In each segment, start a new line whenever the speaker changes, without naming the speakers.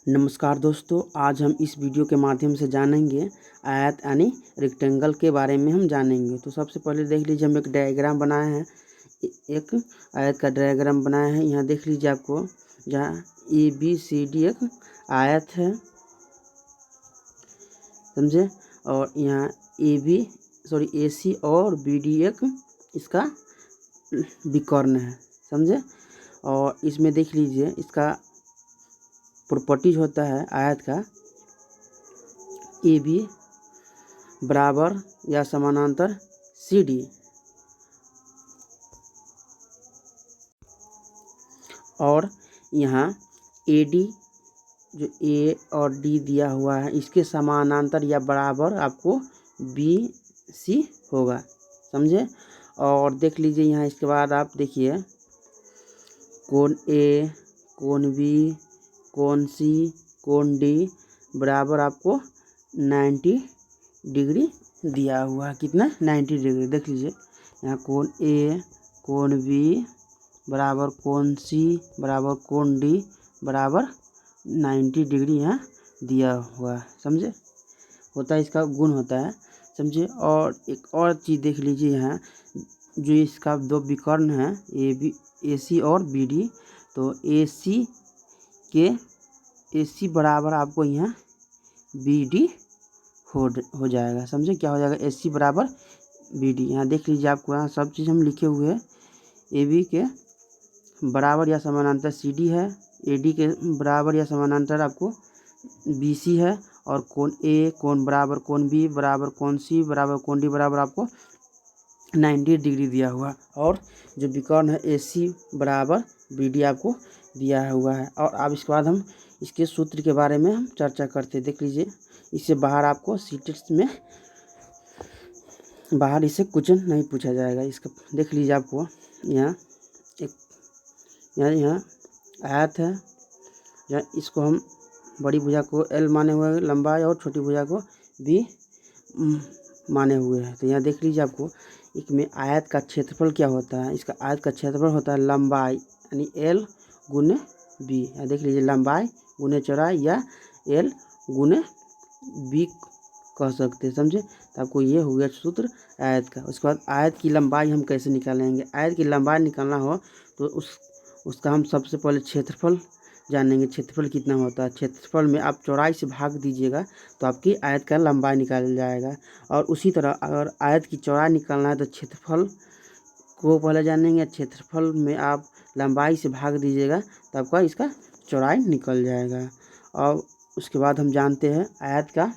नमस्कार दोस्तों, आज हम इस वीडियो के माध्यम से जानेंगे आयत यानी रेक्टेंगल के बारे में हम जानेंगे। तो सबसे पहले देख लीजिए, हम एक डायग्राम बनाए हैं, एक आयत का डायग्राम बनाया है। यहाँ देख लीजिए, आपको जहाँ ABCD एक आयत है, समझे। और यहाँ AC और BD एक इसका विकर्ण है, समझे। और इसमें देख लीजिए, इसका प्रॉपर्टीज होता है आयत का AB बराबर या समानांतर CD, और यहाँ AD जो A और D दिया हुआ है, इसके समानांतर या बराबर आपको BC होगा, समझे। और देख लीजिए, यहाँ इसके बाद आप देखिए, कोण A, कोण B, कोण C, कोण D बराबर आपको 90 डिग्री दिया हुआ है। कितना? 90 डिग्री। देख लीजिए, यहाँ कोण A, कोण B बराबर कोण C बराबर कोण D बराबर 90 डिग्री यहाँ दिया हुआ है, समझे। होता है, इसका गुण होता है, समझे। और एक और चीज़ देख लीजिए, यहाँ जो इसका दो विकर्ण है AC और BD, तो AC बराबर आपको यहाँ BD हो जाएगा, समझे। क्या हो जाएगा? AC बराबर BD। यहाँ देख लीजिए, आपको यहाँ सब चीज़ हम लिखे हुए हैं। AB के बराबर या समानांतर CD है, AD के बराबर या समानांतर आपको BC है, और कोण A कोण बराबर कोण B बराबर कोण C बराबर कोण D बराबर आपको 90 डिग्री दिया हुआ, और जो विकर्ण है AC बराबर BD आपको दिया हुआ है। और अब इसके बाद हम इसके सूत्र के बारे में हम चर्चा करते हैं। देख लीजिए, इससे बाहर आपको सीटेट्स में बाहर इसे क्वेश्चन नहीं पूछा जाएगा। इसका देख लीजिए, आपको यहाँ एक यहाँ आयत है, यहाँ इसको हम बड़ी भुजा को L माने हुए हैं लंबाई, और छोटी भुजा को B माने हुए हैं। तो यहाँ देख लीजिए, आपको एक में आयत का क्षेत्रफल क्या होता है। इसका आयत का क्षेत्रफल होता है लंबाई यानी L गुने B। यहाँ देख लीजिए, लंबाई गुने चौड़ाई या L गुने B कह सकते हैं, समझे। तो आपको ये हो गया सूत्र आयत का। उसके बाद आयत की लंबाई हम कैसे निकालेंगे। आयत की लंबाई निकालना हो तो उसका हम सबसे पहले क्षेत्रफल जानेंगे। क्षेत्रफल कितना होता है। क्षेत्रफल में आप चौड़ाई से भाग दीजिएगा तो आपकी आयत का लंबाई निकाल जाएगा। और उसी तरह अगर आयत की चौड़ाई निकालना है तो क्षेत्रफल को पहले जानेंगे। क्षेत्रफल में आप लंबाई से भाग दीजिएगा तो आपका इसका चौड़ाई निकल जाएगा। और उसके बाद हम जानते हैं आयत का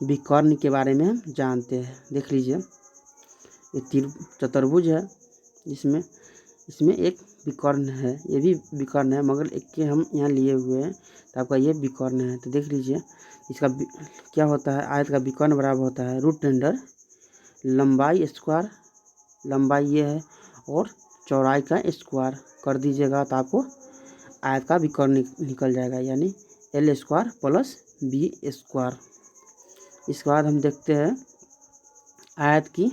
विकर्ण के बारे में हम जानते हैं। देख लीजिए, ये चतुर्भुज है, जिसमें इसमें एक विकर्ण है, ये भी विकर्ण है, मगर एक के हम यहाँ लिए हुए हैं, तो आपका ये विकर्ण है। तो देख लीजिए, इसका क्या होता है। आयत का विकर्ण बराबर होता है √अंडर लंबाई स्क्वायर, लंबाई ये है, और चौड़ाई का स्क्वायर कर दीजिएगा तो आपको आयत का विकर्ण निकल जाएगा, यानी L square plus B square. इसके बाद हम देखते हैं आयत की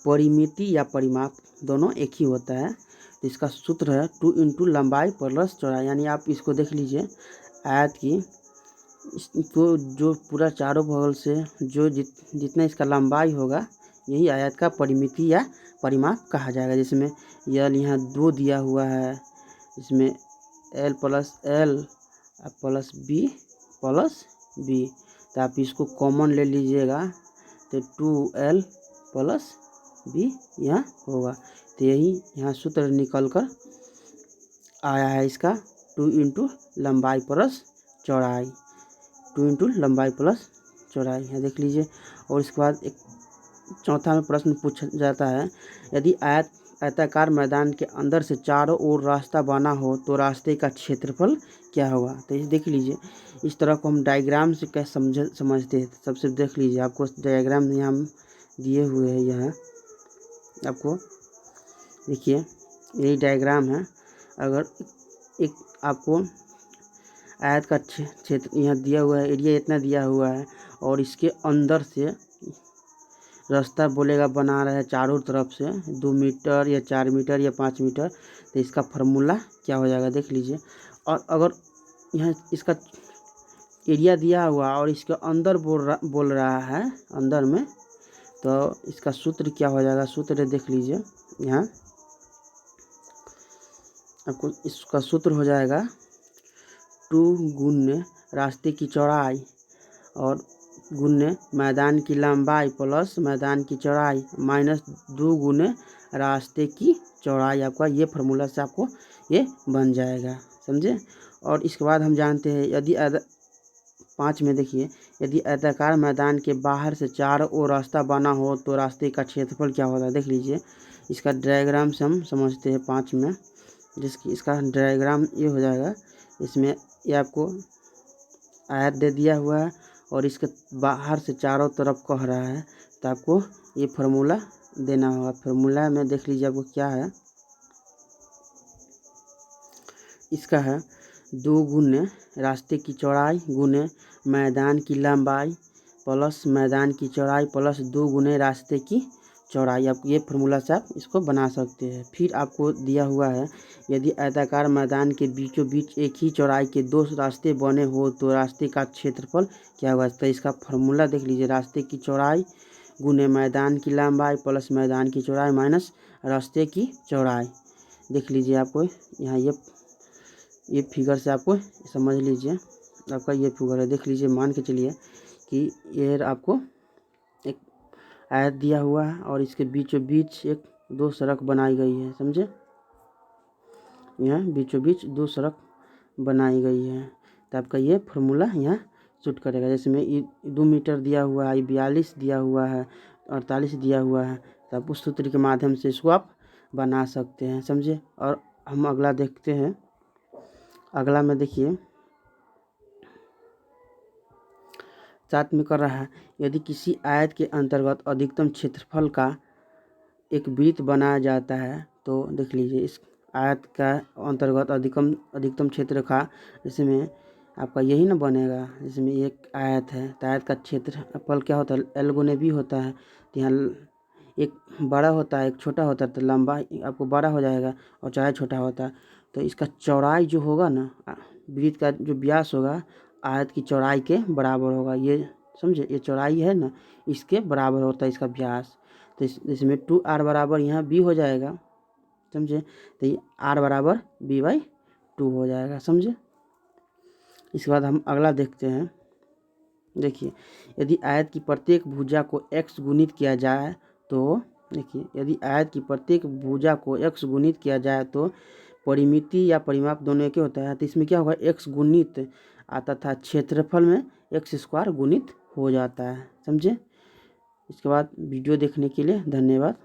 परिमिति या परिमाप, दोनों एक ही होता है। तो इसका सूत्र है 2 × लंबाई प्लस चौड़ाई। यानी आप इसको देख लीजिए, आयत की इसको जो पूरा चारों बगल से जो जितना इसका लंबाई होगा, यही आयत का परिमिति या परिमाप कहा जाएगा। जिसमें L यहाँ 2 दिया हुआ है, इसमें L plus L plus B। तो आप इसको कॉमन ले लीजिएगा तो 2L प्लस B यहाँ होगा। तो यही यहाँ सूत्र निकल कर आया है इसका 2 × लंबाई प्लस चौड़ाई, 2 × लंबाई प्लस चौड़ाई। यहाँ देख लीजिए। और इसके बाद एक चौथा में प्रश्न पूछा जाता है, यदि आयताकार मैदान के अंदर से चारों ओर रास्ता बना हो तो रास्ते का क्षेत्रफल क्या होगा। तो ये देख लीजिए, इस तरह को हम डायग्राम से कैसे समझते हैं। सबसे देख लीजिए, आपको डायग्राम यहाँ दिए हुए हैं। यहाँ आपको देखिए, यही डायग्राम है। अगर एक आपको आयत का क्षेत्र यहाँ दिया हुआ है, एरिया इतना दिया हुआ है, और इसके अंदर से रास्ता बोलेगा बना रहा है चारों तरफ से 2 मीटर या 4 मीटर या 5 मीटर, तो इसका फार्मूला क्या हो जाएगा देख लीजिए। और अगर यहाँ इसका एरिया दिया हुआ और इसके अंदर बोल रहा है अंदर में, तो इसका सूत्र क्या हो जाएगा, सूत्र देख लीजिए। यहाँ आपको इसका सूत्र हो जाएगा 2 गुने रास्ते की चौड़ाई और गुने मैदान की लंबाई प्लस मैदान की चौड़ाई माइनस 2 गुने रास्ते की चौड़ाई। आपका ये फार्मूला से आपको ये बन जाएगा, समझे। और इसके बाद हम जानते हैं यदि 5 में देखिए, यदि आयताकार मैदान के बाहर से चारों ओर रास्ता बना हो तो रास्ते का क्षेत्रफल क्या होता है, देख लीजिए। इसका डायग्राम से हम समझते हैं 5 में, जिसकी इसका डायग्राम ये हो जाएगा। इसमें ये आपको आयत दे दिया हुआ है और इसके बाहर से चारों तरफ कह रहा है, तो आपको ये फार्मूला देना होगा। फार्मूला में देख लीजिए आपको क्या है, इसका है 2 गुने रास्ते की चौड़ाई गुने मैदान की लंबाई प्लस मैदान की चौड़ाई प्लस 2 गुने रास्ते की चौड़ाई। आप ये फार्मूला से आप इसको बना सकते हैं। फिर आपको दिया हुआ है यदि आयताकार मैदान के बीचों बीच एक ही चौड़ाई के 2 रास्ते बने हो तो रास्ते का क्षेत्रफल क्या होगा। तो इसका फार्मूला देख लीजिए, रास्ते की चौड़ाई गुने मैदान की लंबाई प्लस मैदान की चौड़ाई माइनस रास्ते की चौड़ाई। देख लीजिए आपको यहाँ ये फिगर से आपको समझ लीजिए, आपका ये फिगर है। देख लीजिए, मान के चलिए कि ये आपको एक आयत दिया हुआ है और इसके बीचों बीच 2 सड़क बनाई गई है, समझे। यहाँ बीचों बीच 2 सड़क बनाई गई है, तो आपका ये फार्मूला यहाँ सूट करेगा। जैसे में 2 मीटर दिया हुआ है, 42 दिया हुआ है, 48 दिया हुआ है, तो आप उस सूत्र के माध्यम से इसको आप बना सकते हैं, समझे। और हम अगला देखते हैं। अगला में देखिए 7 में कर रहा है यदि किसी आयत के अंतर्गत अधिकतम क्षेत्रफल का एक वृत्त बनाया जाता है, तो देख लीजिए इस आयत का अंतर्गत अधिकतम क्षेत्र का, जिसमें आपका यही ना बनेगा। जिसमें एक आयत है तो आयत का क्षेत्रफल क्या होता है, एल गुने बी होता है। तो यहाँ एक बड़ा होता है एक छोटा होता है, तो लंबाई आपको बड़ा हो जाएगा और चौड़ाई छोटा होता है। तो इसका चौड़ाई जो होगा ना, वृत्त का जो व्यास होगा आयत की चौड़ाई के बराबर होगा। ये समझे, ये चौड़ाई है ना, इसके बराबर होता है इसका व्यास। तो इसमें 2r बराबर यहाँ b हो जाएगा, समझे। तो ये r बराबर b/2 हो जाएगा, समझे। इसके बाद हम अगला देखते हैं। देखिए यदि आयत की प्रत्येक भुजा को x गुणित किया जाए तो, देखिए यदि आयत की प्रत्येक भुजा को x गुणित किया जाए तो परिमिति या परिमाप दोनों के होता है। तो इसमें क्या होगा, x गुणित आता था क्षेत्रफल में x² गुणित हो जाता है, समझे। इसके बाद वीडियो देखने के लिए धन्यवाद।